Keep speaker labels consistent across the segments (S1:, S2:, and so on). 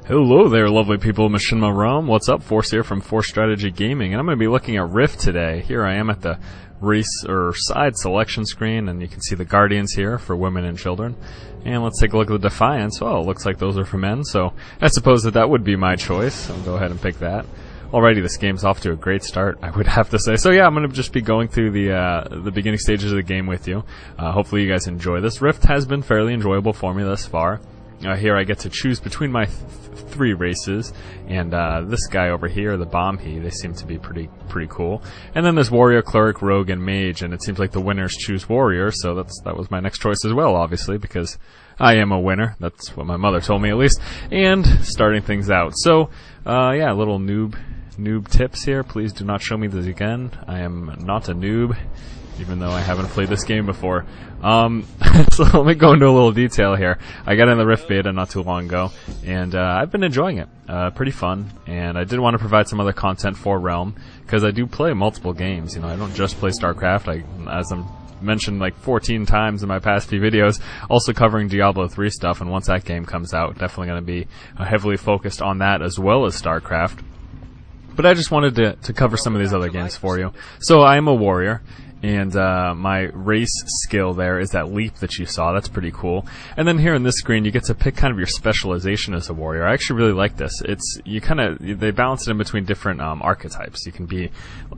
S1: Hello there, lovely people of Machinima Realm. What's up? Force here from Force Strategy Gaming, and I'm going to be looking at Rift today. Here I am at the race or side selection screen, and you can see the Guardians here for women and children. And let's take a look at the Defiance. Well, it looks like those are for men, so I suppose that would be my choice. I'll go ahead and pick that. Alrighty, this game's off to a great start, I would have to say. So yeah, I'm going to just be going through the beginning stages of the game with you. Hopefully you guys enjoy this. Rift has been fairly enjoyable for me thus far. Here I get to choose between my three races, and this guy over here, the Bomb-He, they seem to be pretty cool. And then there's Warrior, Cleric, Rogue, and Mage, and it seems like the winners choose Warrior, so that was my next choice as well, obviously, because I am a winner. That's what my mother told me, at least. And starting things out. So, yeah, little noob tips here. Please do not show me this again. I am not a noob, even though I haven't played this game before. So let me go into a little detail here. I got in the Rift beta not too long ago, and I've been enjoying it. Pretty fun, and I did want to provide some other content for Realm, because I do play multiple games. You know, I don't just play StarCraft. As I'm mentioned like 14 times in my past few videos, also covering Diablo 3 stuff, and once that game comes out, definitely going to be heavily focused on that as well as StarCraft. But I just wanted to cover some of these other games for you. So I am a warrior, and my race skill there is that leap that you saw. That's pretty cool. And then here in this screen, you get to pick kind of your specialization as a warrior. I actually really like this. They balance it in between different archetypes. You can be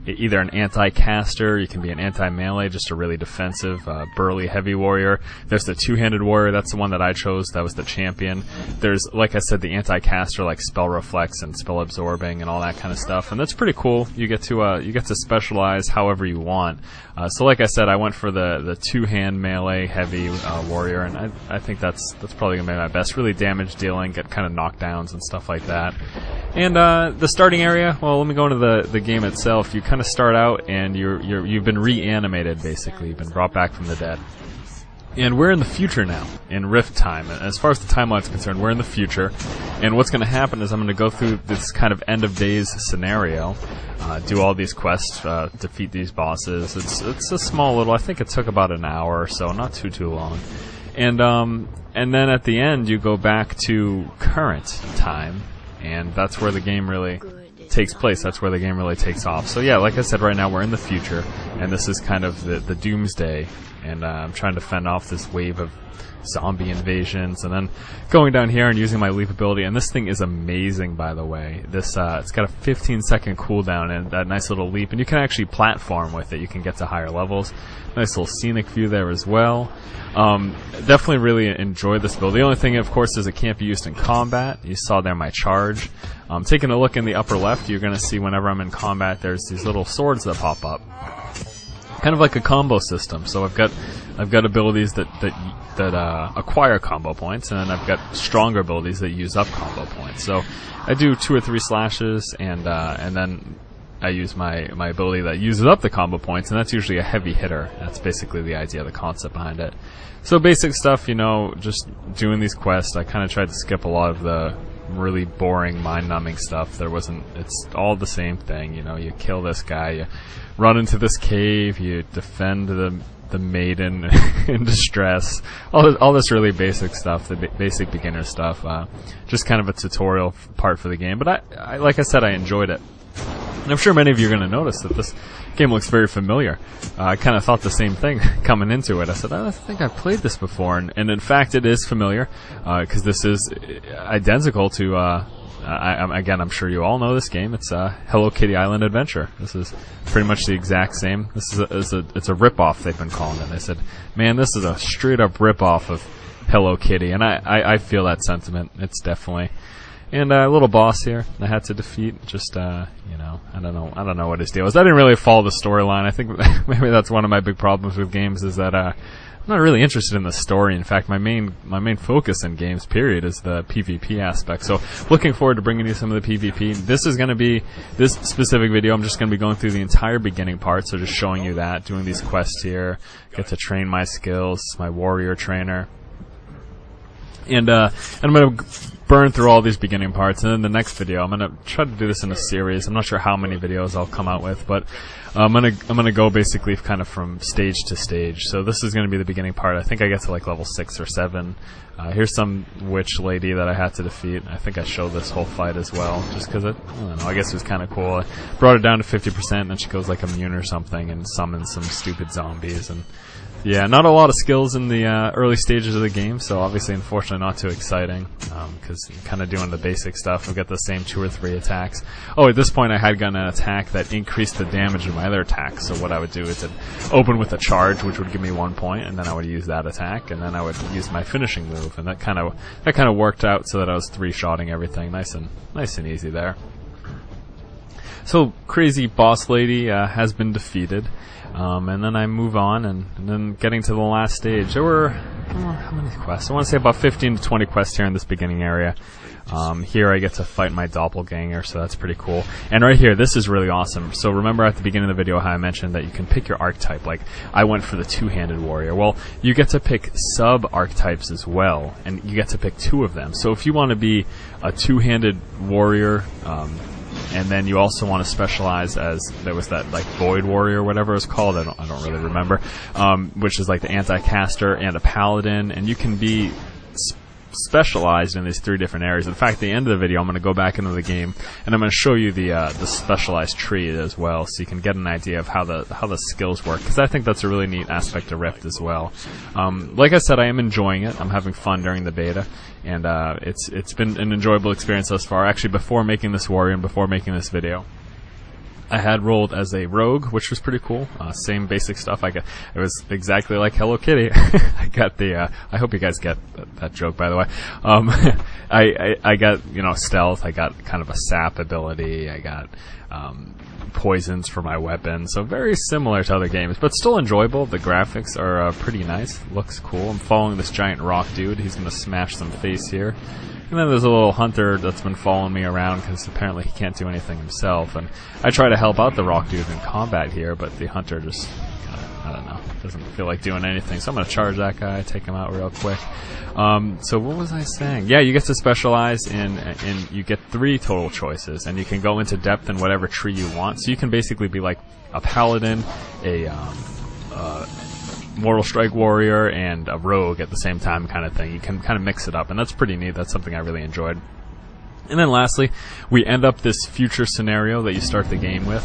S1: either an anti-caster, you can be an anti-melee, just a really defensive, burly, heavy warrior. There's the two-handed warrior. That's the one that I chose. That was the champion. There's, like I said, the anti-caster, like spell reflex and spell absorbing and all that kind of stuff. And that's pretty cool. You get to specialize however you want. So like I said, I went for the two-hand melee heavy warrior, and I think that's probably gonna be my best. Really damage dealing, get kind of knockdowns and stuff like that. And the starting area, well, let me go into the game itself. You kind of start out and you've been reanimated, basically. You've been brought back from the dead. And we're in the future now, in Rift time. And as far as the timeline's concerned, we're in the future. And what's going to happen is I'm going to go through this kind of end of days scenario, do all these quests, defeat these bosses. It's a small little, I think it took about an hour or so, not too long. And then at the end you go back to current time, and that's where the game really takes place. That's where the game really takes off. So yeah, like I said, right now we're in the future, and this is kind of the doomsday, and I'm trying to fend off this wave of zombie invasions, and then going down here and using my leap ability. And this thing is amazing, by the way. This it's got a 15-second cooldown and that nice little leap, and you can actually platform with it. You can get to higher levels. Nice little scenic view there as well. Definitely really enjoyed this build. The only thing, of course, is it can't be used in combat. You saw there my charge. Taking a look in the upper left, you're going to see whenever I'm in combat, there's these little swords that pop up, kind of like a combo system. So I've got abilities that acquire combo points, and then I've got stronger abilities that use up combo points. So I do 2 or 3 slashes, and then I use my ability that uses up the combo points, and that's usually a heavy hitter. That's basically the idea, the concept behind it. So basic stuff, you know, just doing these quests. I kind of tried to skip a lot of the really boring, mind-numbing stuff. It's all the same thing, you know. You kill this guy, you run into this cave, you defend the maiden in distress, all this really basic stuff, the basic beginner stuff. Just kind of a tutorial part for the game, but I like I said, I enjoyed it. And I'm sure many of you are going to notice that this game looks very familiar. I kind of thought the same thing coming into it. I said, I think I've played this before, and in fact it is familiar, because this is identical to, again, I'm sure you all know this game. It's Hello Kitty Island Adventure. This is pretty much the exact same. This is it's a rip-off, they've been calling it. They said, man, this is a straight-up rip-off of Hello Kitty, and I feel that sentiment. It's definitely. And a little boss here I had to defeat. Just you know, I don't know what his deal is. I didn't really follow the storyline. I think maybe that's one of my big problems with games, is that I'm not really interested in the story. In fact, my main focus in games, period, is the PvP aspect. So looking forward to bringing you some of the PvP. This is going to be, this specific video, I'm just going to be going through the entire beginning part, so just showing you that, doing these quests here, get to train my skills, my warrior trainer. And I'm going to burn through all these beginning parts, and then the next video, I'm gonna try to do this in a series. I'm not sure how many videos I'll come out with, but I'm gonna go basically kind of from stage to stage. So this is gonna be the beginning part. I think I get to like level 6 or 7. Here's some witch lady that I had to defeat. I think I showed this whole fight as well, just because I don't know, I guess it was kind of cool. I brought it down to 50%, and then she goes like immune or something and summons some stupid zombies. And yeah, not a lot of skills in the early stages of the game, so obviously, unfortunately, not too exciting, because I'm kind of doing the basic stuff. I've got the same 2 or 3 attacks. Oh, at this point, I had gotten an attack that increased the damage of my other attacks, so what I would do is I'd open with a charge, which would give me 1 point, and then I would use that attack, and then I would use my finishing move, and that kind of worked out so that I was 3-shotting everything, nice and easy there. So, crazy boss lady has been defeated. And then I move on, and then getting to the last stage. There were, how many quests? I want to say about 15 to 20 quests here in this beginning area. Here I get to fight my doppelganger, so that's pretty cool. And right here, this is really awesome. So remember at the beginning of the video how I mentioned that you can pick your archetype. Like, I went for the 2-handed warrior. Well, you get to pick sub-archetypes as well, and you get to pick 2 of them. So if you want to be a 2-handed warrior, and then you also want to specialize as, there was that like Void Warrior or whatever it's called, I don't really remember, which is like the anti-caster and a paladin, and you can be specialized in these 3 different areas. In fact, at the end of the video, I'm going to go back into the game and I'm going to show you the specialized tree as well, so you can get an idea of how the skills work, because I think that's a really neat aspect of Rift as well. Like I said, I am enjoying it. I'm having fun during the beta, and it's been an enjoyable experience thus far. Actually, before making this warrior and before making this video, I had rolled as a rogue, which was pretty cool. Same basic stuff. It was exactly like Hello Kitty. I got the. I hope you guys get that joke, by the way. I got stealth. I got kind of a sap ability. I got poisons for my weapon. So very similar to other games, but still enjoyable. The graphics are pretty nice. Looks cool. I'm following this giant rock dude. He's gonna smash some face here. And then there's a little hunter that's been following me around because apparently he can't do anything himself. And I try to help out the rock dude in combat here, but the hunter just kind of, I don't know, doesn't feel like doing anything. So I'm going to charge that guy, take him out real quick. So what was I saying? Yeah, you get to specialize in you get 3 total choices, and you can go into depth in whatever tree you want. So you can basically be like a paladin, a Mortal Strike warrior, and a rogue at the same time, kind of thing. You can kind of mix it up, and that's pretty neat. That's something I really enjoyed. And then lastly, we end up this future scenario that you start the game with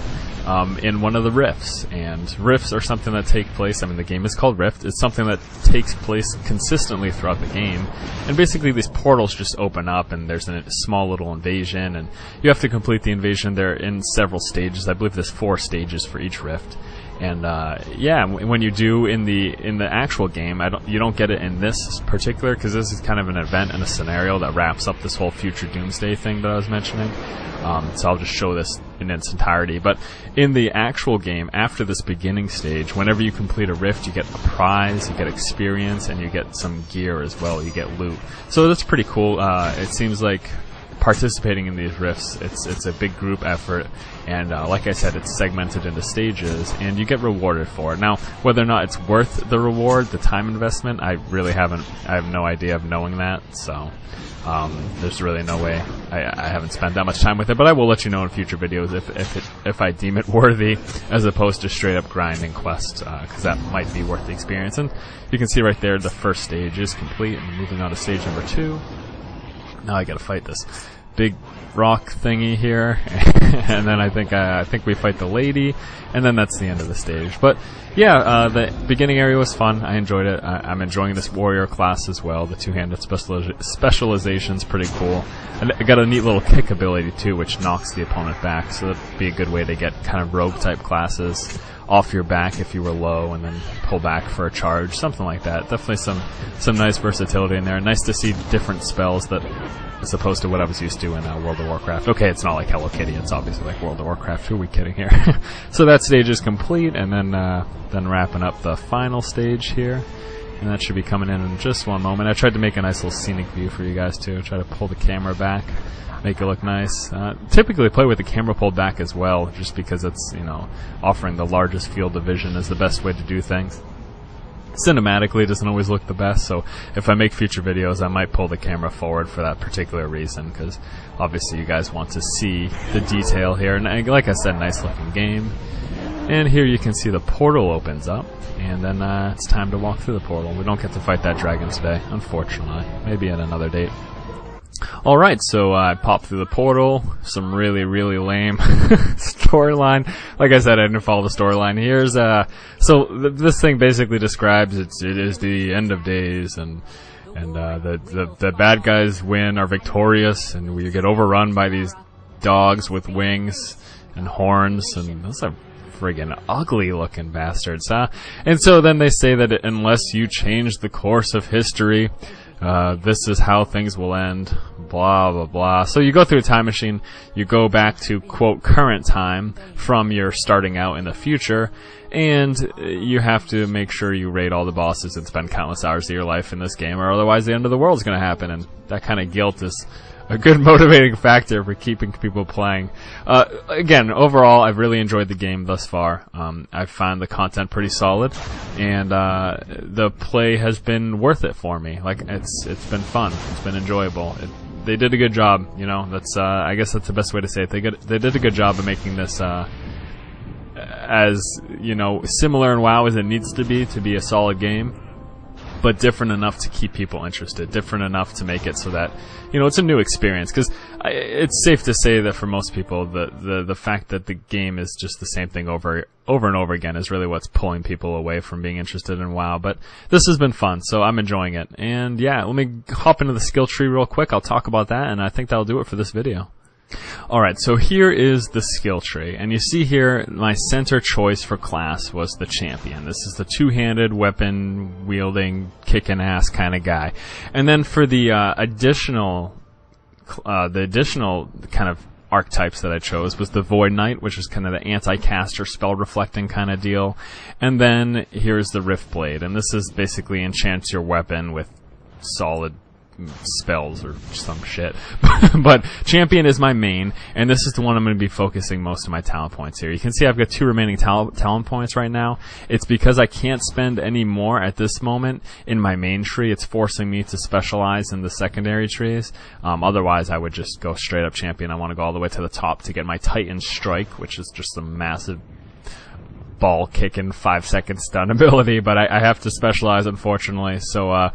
S1: in one of the rifts. And rifts are something that take place, I mean, the game is called Rift. It's something that takes place consistently throughout the game. And basically these portals just open up, and there's a small little invasion, and you have to complete the invasion. They're in several stages. I believe there's 4 stages for each rift. And yeah, when you do in the actual game, you don't get it in this particular, because this is kind of an event and a scenario that wraps up this whole future doomsday thing that I was mentioning. So I'll just show this in its entirety. But in the actual game, after this beginning stage, whenever you complete a rift, you get a prize, you get experience, and you get some gear as well. You get loot. So that's pretty cool. It seems like participating in these rifts, it's a big group effort, and like I said, it's segmented into stages, and you get rewarded for it. Now, whether or not it's worth the reward, the time investment, I have no idea of knowing that, so there's really no way. I haven't spent that much time with it, but I will let you know in future videos if I deem it worthy, as opposed to straight up grinding quests, because that might be worth the experience. And you can see right there, the first stage is complete, and moving on to stage number 2. Now I gotta fight this big rock thingy here, and then I think we fight the lady, and then that's the end of the stage. But yeah, the beginning area was fun. I enjoyed it. I'm enjoying this warrior class as well. The 2-handed specialization's pretty cool. And I got a neat little kick ability too, which knocks the opponent back, so that'd be a good way to get kind of rogue type classes off your back if you were low, and then pull back for a charge, something like that. Definitely some nice versatility in there. Nice to see different spells that, as opposed to what I was used to in World of Warcraft. Okay, it's not like Hello Kitty, it's obviously like World of Warcraft. Who are we kidding here? So that stage is complete, and then wrapping up the final stage here. And that should be coming in just one moment. I tried to make a nice little scenic view for you guys too. Try to pull the camera back, make it look nice. Typically play with the camera pulled back as well, just because it's, offering the largest field of vision is the best way to do things. cinematically it doesn't always look the best, so if I make future videos I might pull the camera forward for that particular reason, because obviously you guys want to see the detail here. And like I said, nice looking game. And here you can see the portal opens up, and then it's time to walk through the portal. We don't get to fight that dragon today, unfortunately. Maybe at another date. Alright, so I popped through the portal. Some really, really lame storyline. Like I said, I didn't follow the storyline. Here's this thing basically describes it is the end of days, and the bad guys win, are victorious, and we get overrun by these dogs with wings and horns, and those are friggin' ugly looking bastards, huh? And so then they say that unless you change the course of history, this is how things will end, blah blah blah. So you go through a time machine, you go back to quote current time from your starting out in the future, and you have to make sure you raid all the bosses and spend countless hours of your life in this game, or otherwise the end of the world is going to happen. And that kind of guilt is a good motivating factor for keeping people playing. Again, overall, I've really enjoyed the game thus far. I've found the content pretty solid, and the play has been worth it for me. Like, it's been fun. It's been enjoyable. They did a good job. You know, that's I guess that's the best way to say it. They did a good job of making this as, you know, similar in WoW as it needs to be a solid game, but different enough to keep people interested, different enough to make it so that, you know, it's a new experience. Because it's safe to say that for most people, the fact that the game is just the same thing over and over again is really what's pulling people away from being interested in WoW. But this has been fun, so I'm enjoying it. And yeah, let me hop into the skill tree real quick. I'll talk about that, and I think that'll do it for this video. Alright, so here is the skill tree, and you see here my center choice for class was the champion. This is the two-handed, weapon-wielding, kicking ass kind of guy. And then for the additional kind of archetypes that I chose was the Void Knight, which is kind of the anti-caster, spell-reflecting kind of deal. And then here's the Rift Blade, and this is basically enchants your weapon with solid spells or some shit. But champion is my main, and this is the one I'm going to be focusing most of my talent points here. You can see I've got 2 remaining talent points right now. It's because I can't spend any more at this moment in my main tree. It's forcing me to specialize in the secondary trees. Otherwise I would just go straight up champion. I want to go all the way to the top to get my Titan Strike, which is just a massive ball kicking 5-second stun ability, but I have to specialize, unfortunately. So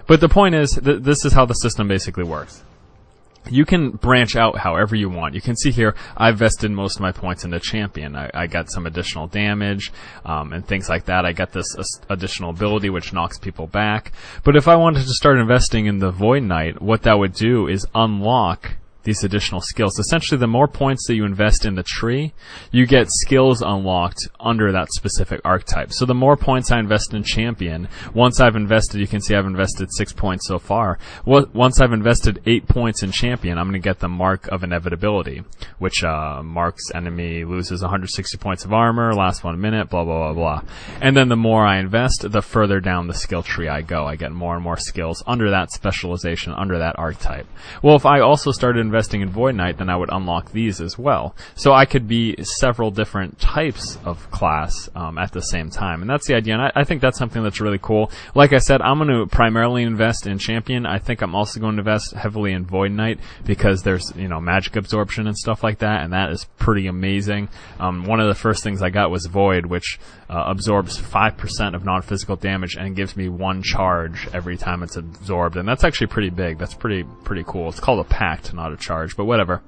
S1: but the point is, this is how the system basically works. You can branch out however you want. You can see here, I've vested most of my points into champion. I got some additional damage, and things like that. I got this additional ability which knocks people back. But if I wanted to start investing in the Void Knight, what that would do is unlock these additional skills. Essentially, the more points that you invest in the tree, you get skills unlocked under that specific archetype. So the more points I invest in champion, once I've invested, you can see I've invested 6 points so far. Once I've invested 8 points in champion, I'm going to get the Mark of Inevitability, which marks enemy loses 160 points of armor, lasts 1 minute, blah, blah, blah, blah. And then the more I invest, the further down the skill tree I go. I get more and more skills under that specialization, under that archetype. Well, if I also started investing in Void Knight, then I would unlock these as well. So I could be several different types of class at the same time, and that's the idea. And I think that's something that's really cool. Like I said, I'm going to primarily invest in champion. I think I'm also going to invest heavily in Void Knight because there's, you know, magic absorption and stuff like that, and that is pretty amazing. One of the first things I got was Void, which absorbs 5% of non-physical damage and gives me 1 charge every time it's absorbed, and that's actually pretty big. That's pretty cool. It's called a pact, not a charge, but whatever.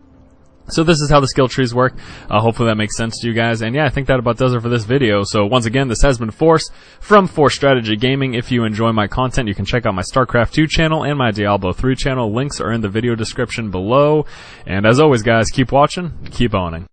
S1: So this is how the skill trees work. Hopefully that makes sense to you guys. And yeah, I think that about does it for this video. So once again, this has been Force from Force Strategy Gaming. If you enjoy my content, you can check out my StarCraft 2 channel and my Diablo 3 channel. Links are in the video description below. And as always, guys, keep watching, keep owning.